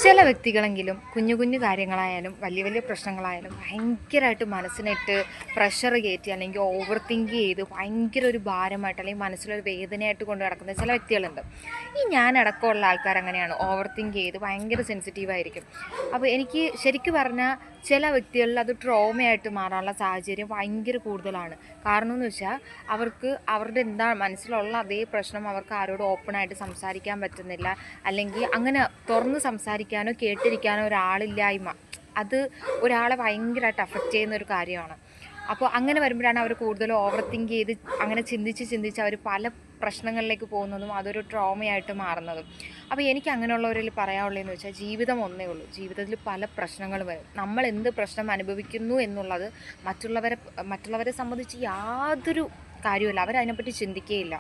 ചില വ്യക്തികളെങ്കിലും കുഞ്ഞു കുഞ്ഞു കാര്യങ്ങളായാലും വലിയ വലിയ പ്രശ്നങ്ങളായാലും ഭയങ്കരമായിട്ട് മനസ്സിനിട്ട് പ്രഷർ കയറ്റി അല്ലെങ്കിൽ ഓവർ തിങ്ക് ചെയ്ത് ഭയങ്കര ഒരു ഭാരമായിട്ട് അല്ലെങ്കിൽ മനസ്സിലൊരു വേദനയായിട്ട് കൊണ്ട് നടക്കുന്ന ചില വ്യക്തികളുണ്ട്. ഈ ഞാനടക്കമുള്ള ആൾക്കാർ അങ്ങനെയാണ്, ഓവർ തിങ്ക് ചെയ്ത് ഭയങ്കര സെൻസിറ്റീവായിരിക്കും. അപ്പോൾ എനിക്ക് ശരിക്കും പറഞ്ഞാൽ ചില വ്യക്തികളിൽ അത് ട്രോമയായിട്ട് മാറാനുള്ള സാഹചര്യം ഭയങ്കര കൂടുതലാണ്. കാരണം എന്ന് വെച്ചാൽ അവർക്ക് അവരുടെ എന്താ മനസ്സിലുള്ള അതേ പ്രശ്നം അവർക്ക് ആരോടും ഓപ്പണായിട്ട് സംസാരിക്കാൻ പറ്റുന്നില്ല, അല്ലെങ്കിൽ അങ്ങനെ തുറന്ന് സംസാരിക്കാനോ കേട്ടിരിക്കാനോ ഒരാളില്ലായ്മ, അത് ഒരാളെ ഭയങ്കരമായിട്ട് അഫക്റ്റ് ചെയ്യുന്ന ഒരു കാര്യമാണ്. അപ്പോൾ അങ്ങനെ വരുമ്പോഴാണ് അവർ കൂടുതൽ ഓവർ തിങ്ക് ചെയ്ത് അങ്ങനെ ചിന്തിച്ച് അവർ പല പ്രശ്നങ്ങളിലേക്ക് പോകുന്നതും അതൊരു ട്രോമയായിട്ട് മാറുന്നതും. അപ്പോൾ എനിക്ക് അങ്ങനെയുള്ളവരിൽ പറയാനുള്ളതെന്ന് വെച്ചാൽ ജീവിതം ഒന്നേ ഉള്ളൂ. ജീവിതത്തിൽ പല പ്രശ്നങ്ങൾ വരും. നമ്മൾ എന്ത് പ്രശ്നം അനുഭവിക്കുന്നു എന്നുള്ളത് മറ്റുള്ളവരെ സംബന്ധിച്ച് യാതൊരു കാര്യമില്ല. അവരതിനെപ്പറ്റി ചിന്തിക്കുകയില്ല.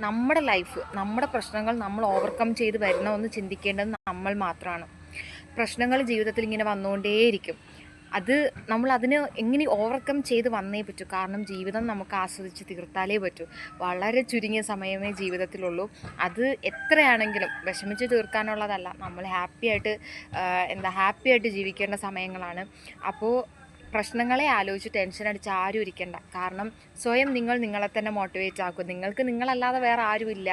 നമ്മുടെ ലൈഫ്, നമ്മുടെ പ്രശ്നങ്ങൾ നമ്മൾ ഓവർകം ചെയ്ത് വരണമെന്ന് ചിന്തിക്കേണ്ടത് നമ്മൾ മാത്രമാണ്. പ്രശ്നങ്ങൾ ജീവിതത്തിൽ ഇങ്ങനെ വന്നുകൊണ്ടേയിരിക്കും. അത് നമ്മൾ അതിന് എങ്ങനെ ഓവർകം ചെയ്ത് വന്നേ പറ്റൂ. കാരണം ജീവിതം നമുക്ക് ആസ്വദിച്ച് തീർത്താലേ പറ്റൂ. വളരെ ചുരുങ്ങിയ സമയമേ ജീവിതത്തിലുള്ളൂ. അത് എത്രയാണെങ്കിലും വിഷമിച്ച് തീർക്കാനുള്ളതല്ല, നമ്മൾ ഹാപ്പിയായിട്ട് ജീവിക്കേണ്ട സമയങ്ങളാണ്. അപ്പോൾ പ്രശ്നങ്ങളെ ആലോചിച്ച് ടെൻഷൻ അടിച്ച് ആരും ഇരിക്കണ്ട. കാരണം സ്വയം നിങ്ങളെ തന്നെ മോട്ടിവേറ്റ് ആക്കും. നിങ്ങൾക്ക് നിങ്ങളല്ലാതെ വേറെ ആരുമില്ല.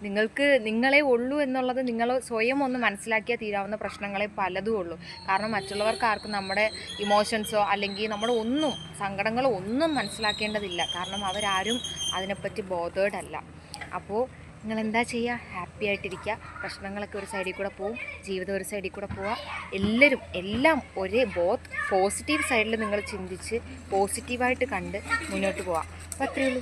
നിങ്ങൾക്ക് നിങ്ങളെ ഉള്ളൂ എന്നുള്ളത് നിങ്ങൾ സ്വയം ഒന്ന് മനസ്സിലാക്കിയാൽ തീരാവുന്ന പ്രശ്നങ്ങളെ പലതും ഉള്ളൂ. കാരണം മറ്റുള്ളവർക്ക് ആർക്കും നമ്മുടെ ഇമോഷൻസോ അല്ലെങ്കിൽ നമ്മുടെ സങ്കടങ്ങളോ ഒന്നും മനസ്സിലാക്കേണ്ടതില്ല. കാരണം അവരാരും അതിനെപ്പറ്റി ബോധേഡല്ല. അപ്പോൾ നിങ്ങളെന്താ ചെയ്യുക? ഹാപ്പി ആയിട്ടിരിക്കുക. പ്രശ്നങ്ങളൊക്കെ ഒരു സൈഡിൽ കൂടെ പോവും, ജീവിതം ഒരു സൈഡിൽ കൂടെ പോവുക. എല്ലാം ഒരേ പോസിറ്റീവ് സൈഡിൽ നിങ്ങൾ ചിന്തിച്ച് പോസിറ്റീവായിട്ട് കണ്ട് മുന്നോട്ട് പോവുക. അപ്പോൾ അത്രയേ ഉള്ളൂ.